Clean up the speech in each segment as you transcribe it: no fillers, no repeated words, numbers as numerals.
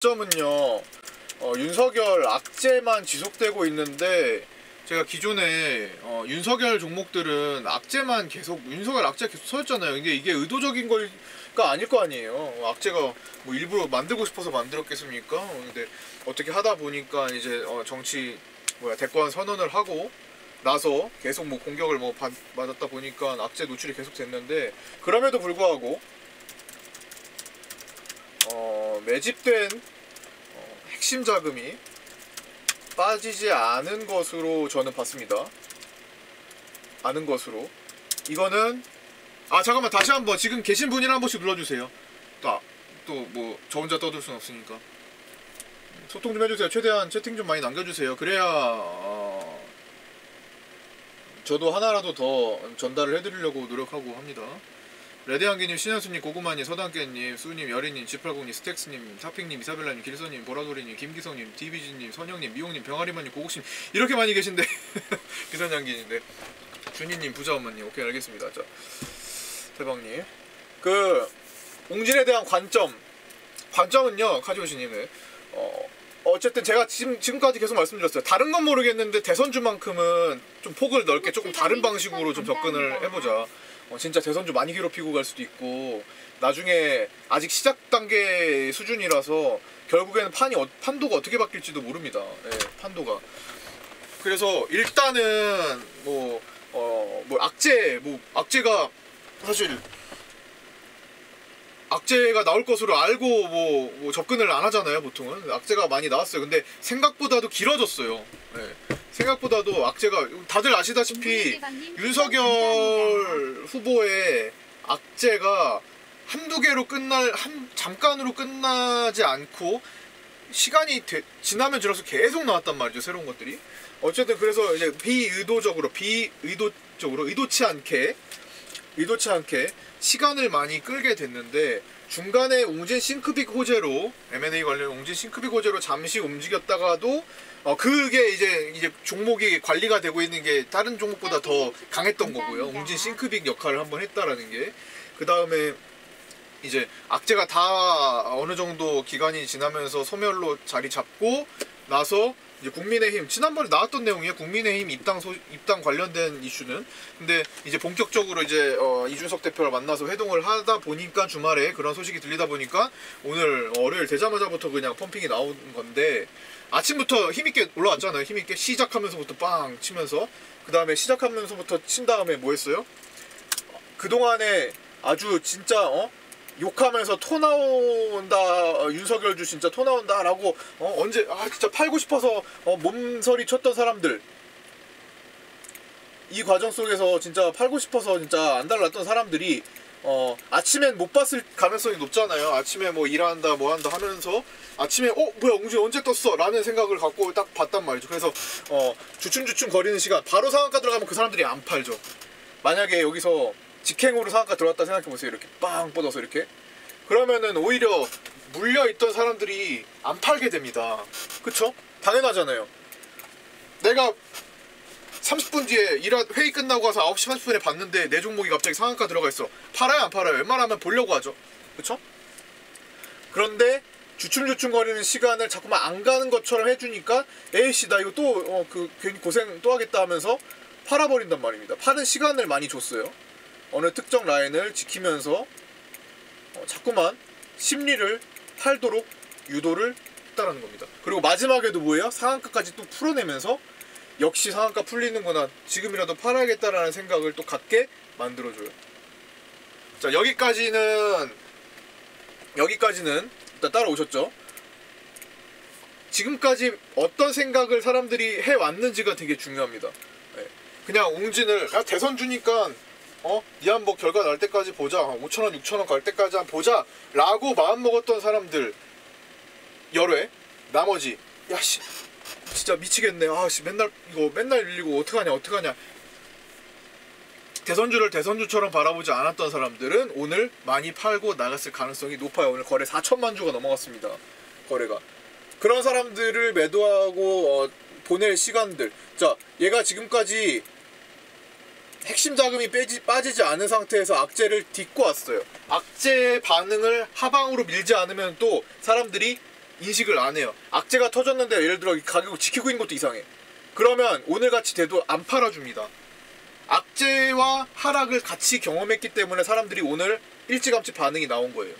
점은요, 윤석열 악재만 지속되고 있는데, 제가 기존에 윤석열 종목들은 악재만 계속, 윤석열 악재 계속 서였잖아요. 이게 의도적인 걸가 아닐 거 아니에요. 악재가 뭐 일부러 만들고 싶어서 만들었겠습니까? 근데 어떻게 하다 보니까 이제 정치 대권 선언을 하고 나서 계속 뭐 공격을 맞았다 보니까 악재 노출이 계속 됐는데, 그럼에도 불구하고 매집된 핵심 자금이 빠지지 않은 것으로 저는 봤습니다. 않은 것으로. 이거는 잠깐만, 다시 한번 지금 계신 분이랑 한 번씩 눌러주세요. 또 뭐 저 혼자 떠들 순 없으니까 소통 좀 해주세요. 최대한 채팅 좀 많이 남겨주세요. 그래야 저도 하나라도 더 전달을 해드리려고 노력하고 합니다. 레드향기님, 신현수님, 고구마님, 서당깨님, 수님, 여리님, G80님, 스택스님, 타핑님, 이사벨라님, 길서님, 보라돌이님, 김기성님, 디비지님, 선영님, 미용님, 병아리만님, 고국심 이렇게 많이 계신데 비선향기인데 준이님, 부자엄마님. 오케이, 알겠습니다. 자, 대박님, 옹진에 대한 관점은요, 카지오시님은 어쨌든 제가 지금까지 계속 말씀드렸어요. 다른 건 모르겠는데 대선주만큼은 좀 폭을 넓게 조금 다른 방식으로 좀 접근을 해보자. 진짜 대선주 많이 괴롭히고 갈 수도 있고, 나중에 아직 시작 단계 수준이라서 결국에는 판도가 어떻게 바뀔지도 모릅니다. 네, 판도가. 그래서 일단은 악재가 사실 악재가 나올 것으로 알고 뭐 접근을 안 하잖아요. 보통은 악재가 많이 나왔어요. 근데 생각보다도 길어졌어요. 네. 생각보다도 악재가, 다들 아시다시피 윤석열 후보의 악재가 한두 개로 잠깐으로 끝나지 않고 시간이 지나면 지나서 계속 나왔단 말이죠. 새로운 것들이. 어쨌든 그래서 이제 의도치 않게 시간을 많이 끌게 됐는데, 중간에 옹진 싱크빅 호재로, M&A 관련 옹진 싱크빅 호재로 잠시 움직였다가도 그게 이제 종목이 관리가 되고 있는 게 다른 종목보다 더 강했던 거고요. 옹진 싱크빅 역할을 한번 했다라는 게. 그 다음에 이제 악재가 다 어느 정도 기간이 지나면서 소멸로 자리 잡고 나서 이제 국민의힘, 지난번에 나왔던 내용이에요. 국민의힘 입당 관련된 이슈는. 근데 이제 본격적으로 이제 이준석 대표를 만나서 회동을 하다 보니까, 주말에 그런 소식이 들리다 보니까 오늘 월요일 되자마자부터 그냥 펌핑이 나온 건데, 아침부터 힘있게 올라왔잖아요. 힘있게 시작하면서부터 빵 치면서, 그 다음에 시작하면서부터 친 다음에 뭐 했어요? 그동안에 아주 진짜 욕하면서 토 나온다, 윤석열주 진짜 토 나온다 라고 언제 진짜 팔고 싶어서 몸서리 쳤던 사람들, 이 과정 속에서 진짜 팔고 싶어서 진짜 안달났던 사람들이 아침엔 못 봤을 가능성이 높잖아요. 아침에 뭐 일한다 뭐한다 하면서 아침에 뭐야 옹진 언제 떴어? 라는 생각을 갖고 딱 봤단 말이죠. 그래서 주춤주춤 거리는 시간, 바로 상한가 들어가면 그 사람들이 안 팔죠. 만약에 여기서 직행으로 상한가 들어왔다 생각해보세요. 이렇게 빵 뻗어서 이렇게, 그러면은 오히려 물려있던 사람들이 안 팔게 됩니다. 그쵸? 당연하잖아요. 내가 30분 뒤에 회의 끝나고 가서 9시 30분에 봤는데 내 종목이 갑자기 상한가 들어가 있어. 팔아요 안 팔아요? 웬만하면 보려고 하죠. 그쵸? 그런데 주춤주춤 거리는 시간을 자꾸만 안 가는 것처럼 해주니까, 에이씨 나 이거 또 괜히 고생 또 하겠다 하면서 팔아버린단 말입니다. 파는 시간을 많이 줬어요. 어느 특정 라인을 지키면서 자꾸만 심리를 팔도록 유도를 했다라는 겁니다. 그리고 마지막에도 뭐예요? 상한가까지 또 풀어내면서 역시 상한가 풀리는구나, 지금이라도 팔아야겠다라는 생각을 또 갖게 만들어줘요. 자, 여기까지는 일단 따라오셨죠? 지금까지 어떤 생각을 사람들이 해왔는지가 되게 중요합니다. 네. 그냥 옹진을 대선 주니까 니 한번 결과 날 때까지 보자, 5,000원 6,000원 갈 때까지 한번 보자 라고 마음먹었던 사람들 열외, 나머지 야씨 진짜 미치겠네, 맨날 밀리고 어떡하냐 대선주를 대선주처럼 바라보지 않았던 사람들은 오늘 많이 팔고 나갔을 가능성이 높아요. 오늘 거래 4천만 주가 넘어갔습니다. 거래가. 그런 사람들을 매도하고 보낼 시간들. 자, 얘가 지금까지 핵심 자금이 빠지지 않은 상태에서 악재를 딛고 왔어요. 악재의 반응을 하방으로 밀지 않으면 또 사람들이 인식을 안 해요. 악재가 터졌는데 예를 들어 가격을 지키고 있는 것도 이상해. 그러면 오늘같이 돼도 안 팔아줍니다. 악재와 하락을 같이 경험했기 때문에 사람들이 오늘 일찌감치 반응이 나온 거예요.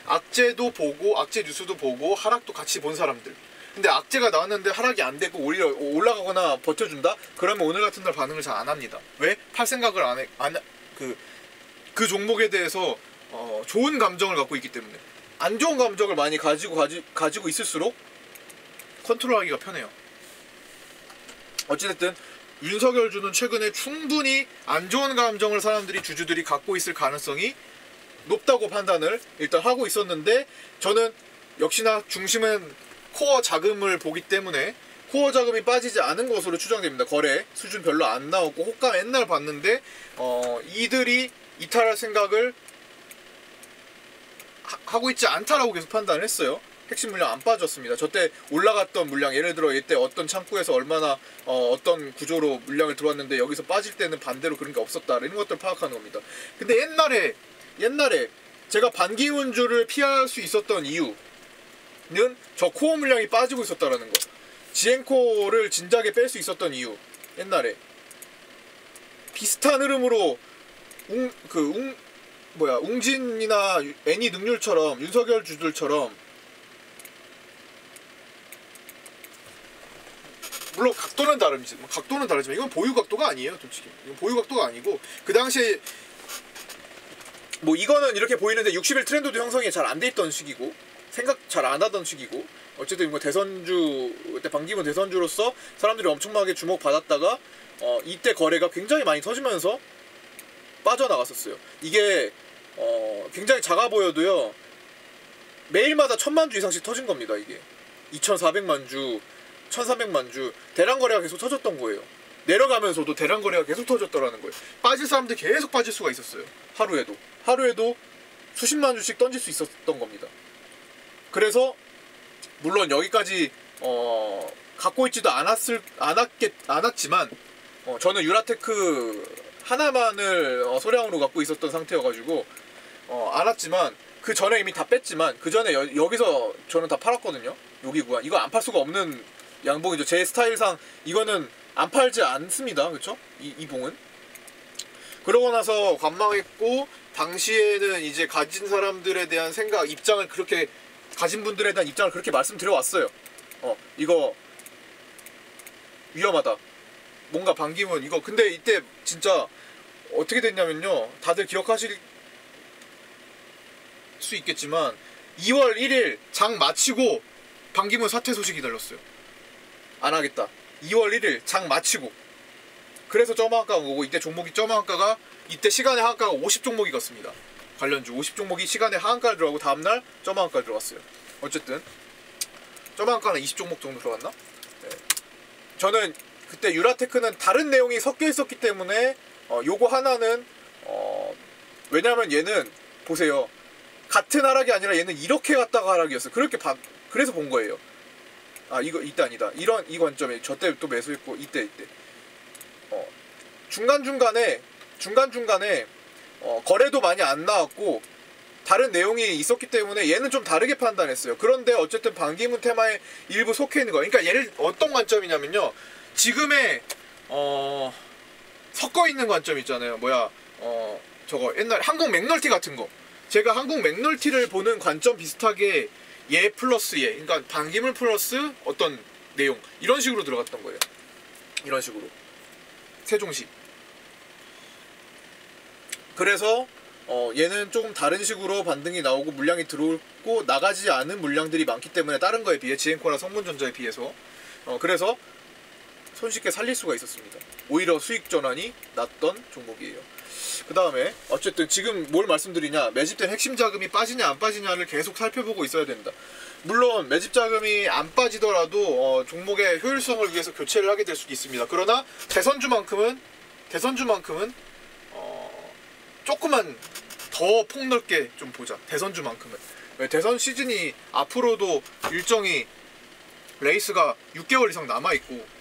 악재도 보고 악재 뉴스도 보고 하락도 같이 본 사람들. 근데 악재가 나왔는데 하락이 안 되고 오히려 올라가거나 버텨준다? 그러면 오늘 같은 날 반응을 잘 안 합니다. 왜? 팔 생각을 안 해. 그 종목에 대해서 좋은 감정을 갖고 있기 때문에. 안 좋은 감정을 많이 가지고 있을수록 컨트롤하기가 편해요. 어찌됐든 윤석열 주는 최근에 충분히 안 좋은 감정을 사람들이 주주들이 갖고 있을 가능성이 높다고 판단을 일단 하고 있었는데, 저는 역시나 중심은 코어 자금을 보기 때문에 코어 자금이 빠지지 않은 것으로 추정됩니다. 거래 수준 별로 안 나오고 호가 맨날 봤는데 이들이 이탈할 생각을 하고 있지 않다라고 계속 판단을 했어요. 핵심 물량 안 빠졌습니다. 저때 올라갔던 물량, 예를 들어 이때 어떤 창구에서 얼마나 어떤 구조로 물량을 들어왔는데 여기서 빠질 때는 반대로 그런 게 없었다, 이런 것들을 파악하는 겁니다. 근데 옛날에 제가 반기문주를 피할 수 있었던 이유는 저 코어 물량이 빠지고 있었다라는 거. 지엔코를 진작에 뺄 수 있었던 이유, 옛날에 비슷한 흐름으로 웅진이나 애니 능률처럼 윤석열 주들처럼, 물론 각도는 다르지만 이건 보유 각도가 아니에요. 솔직히 이건 보유 각도가 아니고, 그 당시에 뭐 이거는 이렇게 보이는데 60일 트렌드도 형성이 잘 안 돼 있던 시기고 생각 잘 안 하던 시기고, 어쨌든 뭐 대선주, 그때 반기문 대선주로서 사람들이 엄청나게 주목받았다가 이때 거래가 굉장히 많이 터지면서 빠져나갔었어요. 이게 굉장히 작아 보여도요, 매일마다 1000만 주 이상씩 터진 겁니다. 이게 2400만 주, 1300만 주 대량 거래가 계속 터졌던 거예요. 내려가면서도 대량 거래가 계속 터졌더라는 거예요. 빠질 사람들 계속 빠질 수가 있었어요. 하루에도 수십만 주씩 던질 수 있었던 겁니다. 그래서 물론 여기까지 갖고 있지도 않았지만 저는 유라테크 하나만을 소량으로 갖고 있었던 상태여가지고 알았지만, 그 전에 이미 다 뺐지만 그 전에 여기서 저는 다 팔았거든요. 여기 구간 이거 안 팔 수가 없는 양봉이죠. 제 스타일상 이거는 안 팔지 않습니다. 그쵸? 이 봉은. 그러고 나서 관망했고, 당시에는 이제 가진 사람들에 대한 생각, 입장을 그렇게, 가진 분들에 대한 입장을 그렇게 말씀드려왔어요. 이거 위험하다. 뭔가 반기문 이거. 근데 이때 진짜 어떻게 됐냐면요, 다들 기억하실 수 있겠지만 2월 1일 장 마치고 반기문 사퇴 소식이 달렸어요. 안 하겠다. 2월 1일 장 마치고. 그래서 점화가가 오고, 이때 종목이 점화가가, 이때 시간의 하한가가 50종목이 갔습니다. 관련주 50종목이 시간의 하한가를 들어가고 다음날 점화가가 들어갔어요. 어쨌든 점화가는 20종목 정도 들어갔나? 네. 저는 그때 유라테크는 다른 내용이 섞여 있었기 때문에 요거 하나는 왜냐면 얘는 보세요, 같은 하락이 아니라 얘는 이렇게 갔다가 하락이었어요. 그래서 본 거예요. 이때 아니다. 이 관점에 저 때 또 매수했고, 이때 중간중간에 거래도 많이 안 나왔고 다른 내용이 있었기 때문에 얘는 좀 다르게 판단했어요. 그런데 어쨌든 반기문 테마에 일부 속해 있는 거예요. 그러니까 얘를 어떤 관점이냐면요, 지금의 섞어 있는 관점 있잖아요. 저거 옛날 한국 맥널티 같은 거. 제가 한국 맥널티를 보는 관점 비슷하게 얘 플러스 얘, 그러니까 반기문 플러스 어떤 내용, 이런 식으로 들어갔던 거예요. 이런 식으로 세종시. 그래서 얘는 조금 다른 식으로 반등이 나오고 물량이 들어오고 나가지 않은 물량들이 많기 때문에, 다른 거에 비해 지엔코나 성문전자에 비해서 그래서 손쉽게 살릴 수가 있었습니다. 오히려 수익 전환이 났던 종목이에요. 그 다음에 어쨌든 지금 뭘 말씀드리냐, 매집된 핵심 자금이 빠지냐 안 빠지냐를 계속 살펴보고 있어야 된다. 물론 매집 자금이 안 빠지더라도 종목의 효율성을 위해서 교체를 하게 될 수도 있습니다. 그러나 대선주만큼은 조금만 더 폭넓게 좀 보자. 대선주만큼은. 왜? 대선 시즌이 앞으로도 일정이 레이스가 6개월 이상 남아있고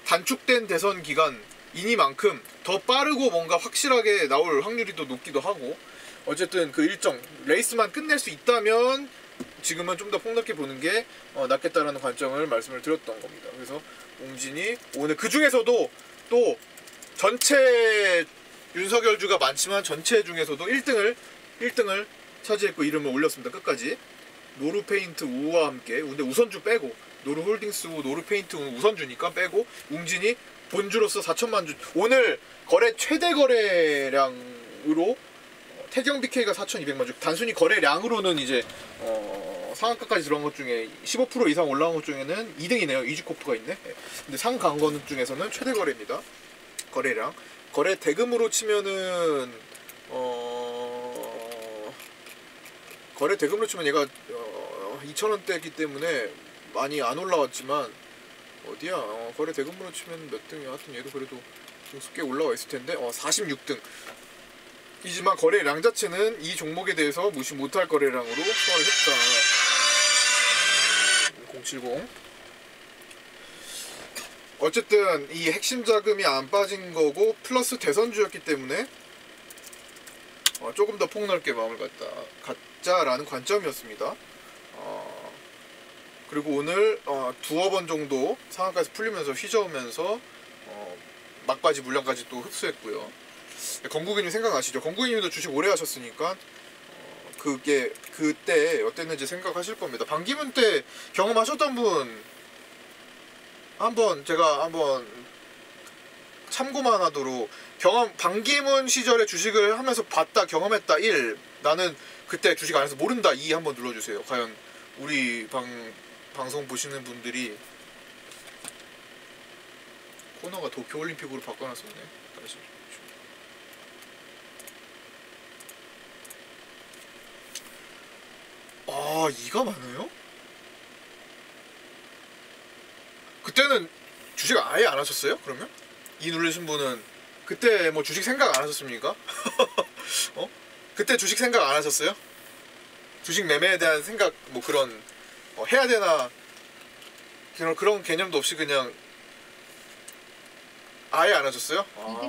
단축된 대선 기간이니만큼 더 빠르고 뭔가 확실하게 나올 확률이 더 높기도 하고, 어쨌든 그 일정 레이스만 끝낼 수 있다면 지금은 좀 더 폭넓게 보는 게 낫겠다라는 관점을 말씀을 드렸던 겁니다. 그래서 웅진이 오늘 그 중에서도 또 전체 윤석열주가 많지만 전체 중에서도 1등을 차지했고 이름을 올렸습니다. 끝까지 노루페인트 우와 함께. 근데 우선주 빼고 노루홀딩스 우 노루페인트 우 우선주니까 빼고 웅진이 본주로서 4천만 주. 오늘 거래 최대 거래량으로 태경 BK가 4,200만 주. 단순히 거래량으로는 이제 상한가까지 들어간 것 중에 15% 이상 올라온 것 중에는 2등이네요. 이지코프가 있네. 근데 상간 것 중에서는 최대 거래입니다. 거래량. 거래 대금으로 치면은 거래 대금으로 치면 얘가 2,000원대이기 때문에 많이 안 올라왔지만 어디야? 거래 대금으로 치면 몇 등이야? 하여튼 얘도 그래도 꽤 올라와 있을 텐데 46등. 이지만 거래량 자체는 이 종목에 대해서 무시 못할 거래량으로 소화를 했다. 070. 어쨌든 이 핵심 자금이 안 빠진 거고 플러스 대선주였기 때문에 조금 더 폭넓게 마음을 갖자라는 관점이었습니다. 그리고 오늘 두어 번 정도 상한가에서 풀리면서 휘저으면서 막바지 물량까지 또 흡수했고요. 건국이님 생각나시죠? 건국이님도 주식 오래 하셨으니까 그게 그때 어땠는지 생각하실 겁니다. 반기문 때 경험하셨던 분 제가 한번 참고만 하도록 반기문 시절에 주식을 하면서 봤다 경험했다 1, 나는 그때 주식 안 해서 모른다 2 한번 눌러주세요. 과연 우리 방송 보시는 분들이. 코너가 도쿄올림픽으로 바꿔놨었네. 다시. 아, 2가 많아요? 그때는 주식 아예 안 하셨어요? 그러면? 2 누르신 분은 그때 뭐 주식 생각 안 하셨습니까? 그때 주식 생각 안 하셨어요? 주식 매매에 대한 생각 뭐 그런 해야 되나 그런 개념도 없이 그냥 아예 안 하셨어요?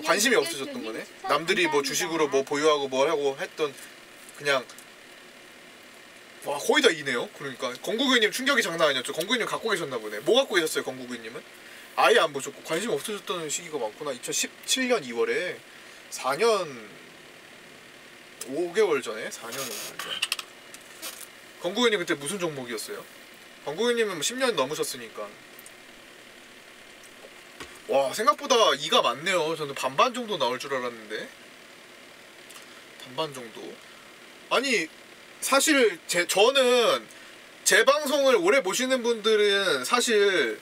관심이 없으셨던 거네. 남들이 뭐 주식으로 뭐 보유하고 뭐 하고 했던 그냥 와 거의 다 이네요. 그러니까 건국이님 충격이 장난 아니었죠. 건국이님 갖고 계셨나 보네. 뭐 갖고 계셨어요 건국이님은? 아예 안 보셨고 관심 없으셨던 시기가 많구나. 2017년 2월에 4년 5개월 전에 4년 5개월 전. 건국이님 그때 무슨 종목이었어요? 건국이님은 10년 넘으셨으니까. 와 생각보다 2가 많네요. 저는 반반 정도 나올 줄 알았는데 반반 정도. 아니 사실 저는 제 방송을 오래 보시는 분들은 사실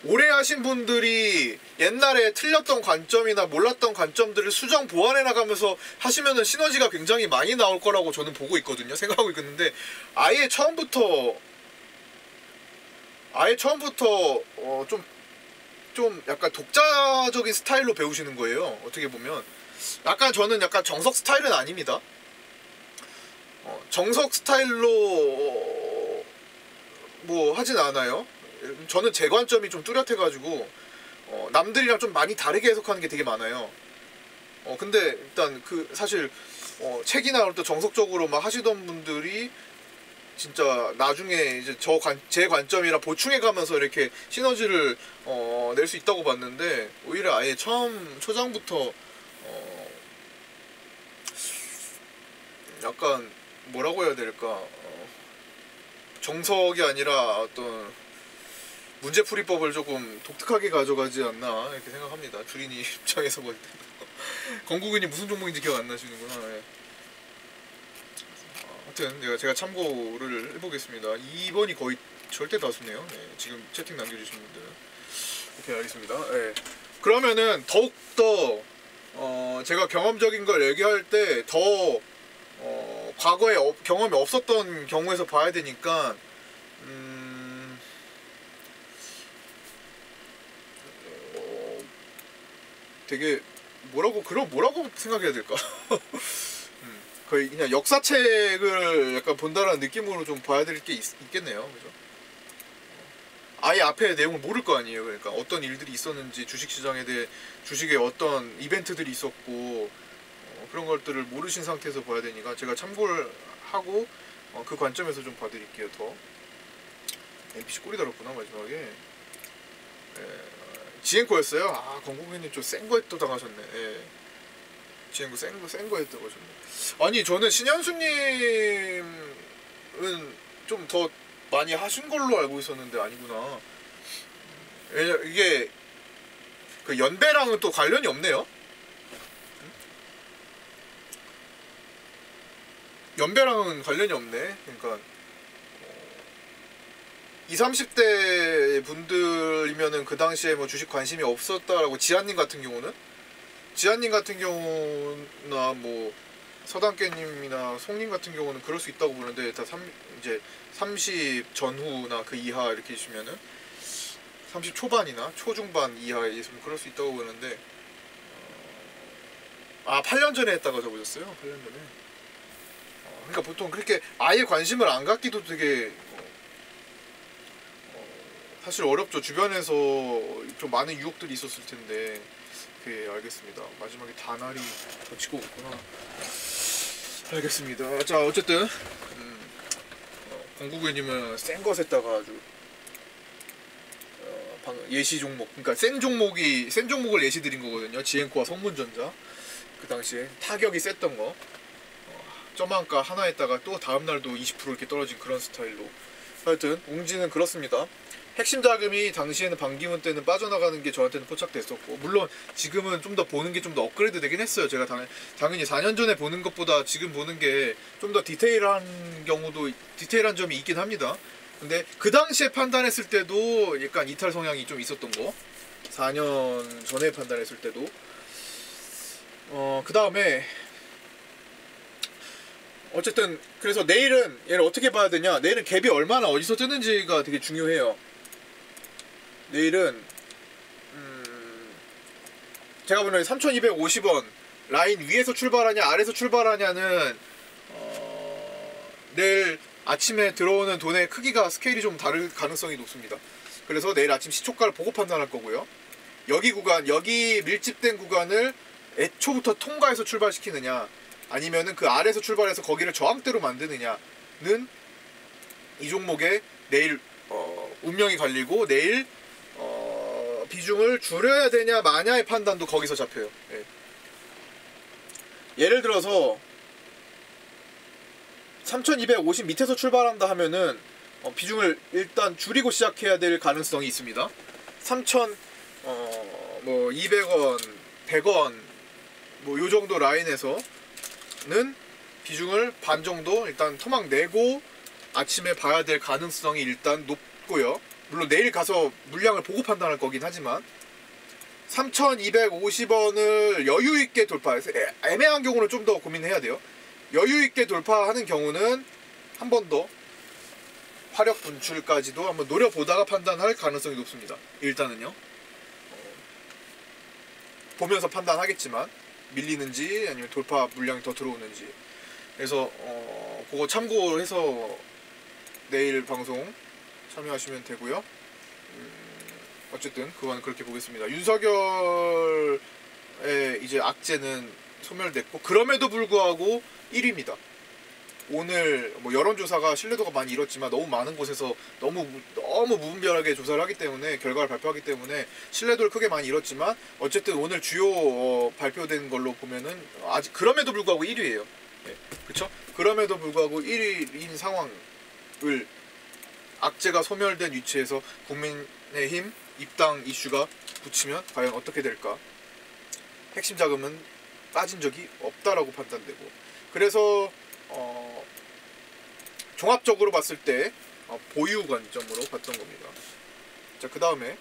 오래 하신 분들이 옛날에 틀렸던 관점이나 몰랐던 관점들을 수정 보완해 나가면서 하시면은 시너지가 굉장히 많이 나올 거라고 저는 보고 있거든요. 생각하고 있는데 아예 처음부터 좀 약간 독자적인 스타일로 배우시는 거예요. 어떻게 보면 약간 저는 약간 정석 스타일은 아닙니다. 정석 스타일로 뭐 하진 않아요. 저는 제 관점이 좀 뚜렷해가지고 남들이랑 좀 많이 다르게 해석하는 게 되게 많아요. 근데 일단 그 사실 책이 나올 때 정석적으로 막 하시던 분들이 진짜 나중에 이제 제 관점이라 보충해가면서 이렇게 시너지를 낼 수 있다고 봤는데 오히려 아예 초장부터 약간 뭐라고 해야 될까 정석이 아니라 어떤 문제풀이법을 조금 독특하게 가져가지 않나 이렇게 생각합니다. 주린이 입장에서 볼 때. 건국은이 무슨 종목인지 기억 안 나시는구나. 예. 하여튼 제가 참고를 해보겠습니다. 2번이 거의 절대 다수네요. 네, 지금 채팅 남겨주신 분들은. 오케이 알겠습니다. 네. 그러면은 더욱더 제가 경험적인 걸 얘기할 때 더 과거에 경험이 없었던 경우에서 봐야 되니까 되게 뭐라고 생각해야 될까? 거의 그냥 역사책을 약간 본다라는 느낌으로 좀 봐야 될 게 있겠네요. 그죠? 아예 앞에 내용을 모를 거 아니에요. 그러니까 어떤 일들이 있었는지 주식시장에 대해 주식에 어떤 이벤트들이 있었고 그런 것들을 모르신 상태에서 봐야 되니까 제가 참고를 하고 그 관점에서 좀 봐드릴게요. 더 NPC 꼴이 달았구나 마지막에. 지앤코였어요. 아 건국이님 좀 센 거에 또 당하셨네. 지앤코 센 거에 또 당하셨네. 아니 저는 신현수님은 좀 더 많이 하신 걸로 알고 있었는데 아니구나. 이게 그 연배랑은 또 관련이 없네요. 연배랑은 관련이 없네. 그러니까 20, 30대 분들이면은 그 당시에 뭐 주식 관심이 없었다라고 지한님 같은 경우나 뭐 서당깨님이나 송님 같은 경우는 그럴 수 있다고 보는데 다 이제 30 전후나 그 이하 이렇게 있으면은 30 초반이나 초중반 이하에 있으면 그럴 수 있다고 보는데 8년 전에 했다고 적으셨어요. 8년 전에. 그러니까 보통 그렇게 아예 관심을 안 갖기도 되게 사실 어렵죠. 주변에서 좀 많은 유혹들이 있었을 텐데. 오케이, 알겠습니다. 마지막에 다날이 덧치고 있구나. 알겠습니다. 자, 어쨌든 공구구님은 센 것에다가 아주 예시 종목, 그러니까 센 종목을 예시 드린 거거든요. 지앤코와 성문전자 그 당시에 타격이 셌던 거. 점한가 하나에다가 또 다음날도 20% 이렇게 떨어진 그런 스타일로. 하여튼 웅지는 그렇습니다. 핵심 자금이 당시에는 반기문 때는 빠져나가는 게 저한테는 포착됐었고, 물론 지금은 좀 더 보는 게 좀 더 업그레이드 되긴 했어요. 제가 당연히 4년 전에 보는 것보다 지금 보는 게 좀 더 디테일한 점이 있긴 합니다. 근데 그 당시에 판단했을 때도 약간 이탈 성향이 좀 있었던 거, 4년 전에 판단했을 때도. 그 다음에 어쨌든 그래서 내일은 얘를 어떻게 봐야 되냐, 내일은 갭이 얼마나 어디서 뜨는지가 되게 중요해요. 내일은 제가 보는 3250원 라인 위에서 출발하냐 아래에서 출발하냐는 내일 아침에 들어오는 돈의 크기가 스케일이 좀 다를 가능성이 높습니다. 그래서 내일 아침 시초가를 보고 판단할 거고요. 여기 밀집된 구간을 애초부터 통과해서 출발시키느냐, 아니면은 그 아래에서 출발해서 거기를 저항대로 만드느냐는 이 종목의 내일 운명이 갈리고, 내일 비중을 줄여야 되냐 마냐의 판단도 거기서 잡혀요. 예를 들어서 3250 밑에서 출발한다 하면은 비중을 일단 줄이고 시작해야 될 가능성이 있습니다. 200원, 100원 뭐 요 정도 라인에서는 비중을 반 정도 일단 토막 내고 아침에 봐야 될 가능성이 일단 높고요. 물론 내일 가서 물량을 보고 판단할 거긴 하지만 3250원을 여유있게 돌파해서, 애매한 경우는 좀 더 고민해야 돼요. 여유있게 돌파하는 경우는 한 번 더 화력 분출까지도 한번 노려보다가 판단할 가능성이 높습니다. 일단은요. 보면서 판단하겠지만 밀리는지 아니면 돌파 물량이 더 들어오는지. 그래서 그거 참고해서 내일 방송 참여하시면 되고요. 어쨌든 그건 그렇게 보겠습니다. 윤석열의 이제 악재는 소멸됐고, 그럼에도 불구하고 1위입니다. 오늘 뭐 여론조사가 신뢰도가 많이 잃었지만 너무 많은 곳에서 너무 무분별하게 조사를 하기 때문에, 결과를 발표하기 때문에 신뢰도를 크게 많이 잃었지만, 어쨌든 오늘 주요 발표된 걸로 보면은 아직 그럼에도 불구하고 1위예요. 그쵸? 그럼에도 불구하고 1위인 상황을 악재가 소멸된 위치에서 국민의힘 입당 이슈가 붙이면 과연 어떻게 될까? 핵심 자금은 빠진 적이 없다라고 판단되고, 그래서 종합적으로 봤을 때 보유 관점으로 봤던 겁니다. 자, 그 다음에